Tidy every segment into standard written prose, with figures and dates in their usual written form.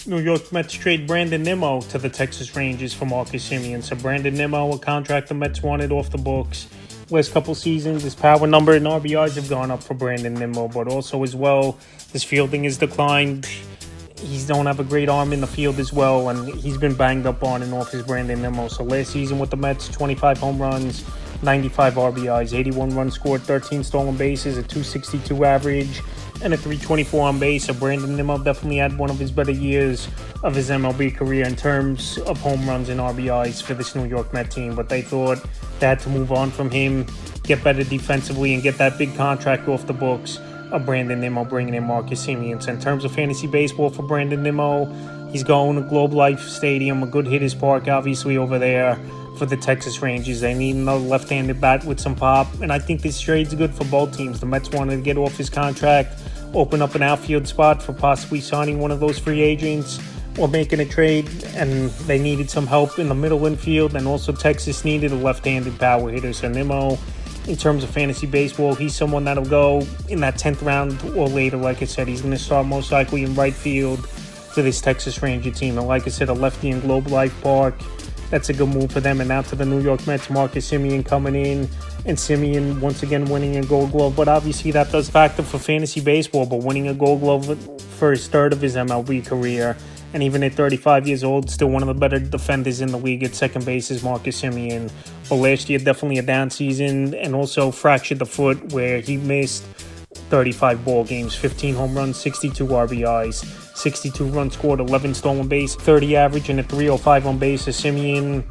New York Mets trade Brandon Nimmo to the Texas Rangers for Marcus Siemian. So Brandon Nimmo, a contract the Mets wanted off the books. Last couple seasons, his power number and RBIs have gone up for Brandon Nimmo, but also as well, his fielding has declined. He don't have a great arm in the field as well, and he's been banged up on and off his Brandon Nimmo. So last season with the Mets, 25 home runs, 95 RBIs, 81 runs scored, 13 stolen bases, a 262 average, and a 324 on base. So Brandon Nimmo definitely had one of his better years of his MLB career in terms of home runs and RBIs for this New York Mets team. But they thought they had to move on from him, get better defensively, and get that big contract off the books of Brandon Nimmo, bringing in Marcus Siemian. So in terms of fantasy baseball for Brandon Nimmo, he's going to Globe Life Stadium, a good hitter's park, obviously, over there for the Texas Rangers. They need another left-handed bat with some pop, and I think this trade's good for both teams. The Mets wanted to get off his contract, open up an outfield spot for possibly signing one of those free agents or making a trade, and they needed some help in the middle infield, and also Texas needed a left-handed power hitter. So Nimmo, in terms of fantasy baseball, he's someone that'll go in that 10th round or later. Like I said, he's going to start most likely in right field for this Texas Ranger team. And like I said, a lefty in Globe Life Park, that's a good move for them. And now to the New York Mets, Marcus Siemian coming in, and Siemian once again winning a Gold Glove. But obviously that does factor for fantasy baseball, but winning a Gold Glove for his third of his MLB career, and even at 35 years old, still one of the better defenders in the league at second base is Marcus Siemian. But last year, definitely a down season, and also fractured the foot where he missed 35 ball games, 15 home runs, 62 RBIs, 62 runs scored, 11 stolen base, 30 average, and a 305 on base. So Siemian,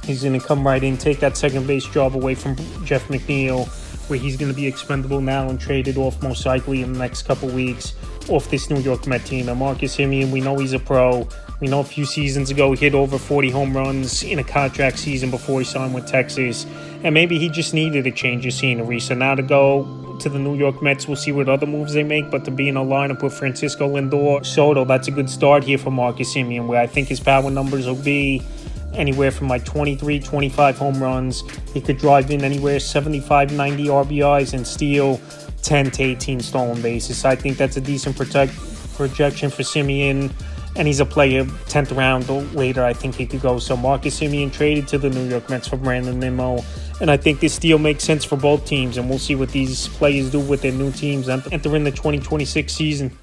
he's going to come right in, take that second base job away from Jeff McNeil, where he's going to be expendable now and traded off most likely in the next couple weeks off this New York Met team. And Marcus Siemian, we know he's a pro. We know a few seasons ago he hit over 40 home runs in a contract season before he signed with Texas. And maybe he just needed a change of scenery. So now to go to the New York Mets, we'll see what other moves they make. But to be in a lineup with Francisco Lindor, Soto, that's a good start here for Marcus Siemian, where I think his power numbers will be anywhere from like 23, 25 home runs. He could drive in anywhere 75, 90 RBIs and steal 10 to 18 stolen bases. So I think that's a decent projection for Siemian, and he's a player 10th round or later I think he could go. So Marcus Siemian traded to the New York Mets for Brandon Nimmo, and I think this deal makes sense for both teams, and we'll see what these players do with their new teams entering the 2026 season.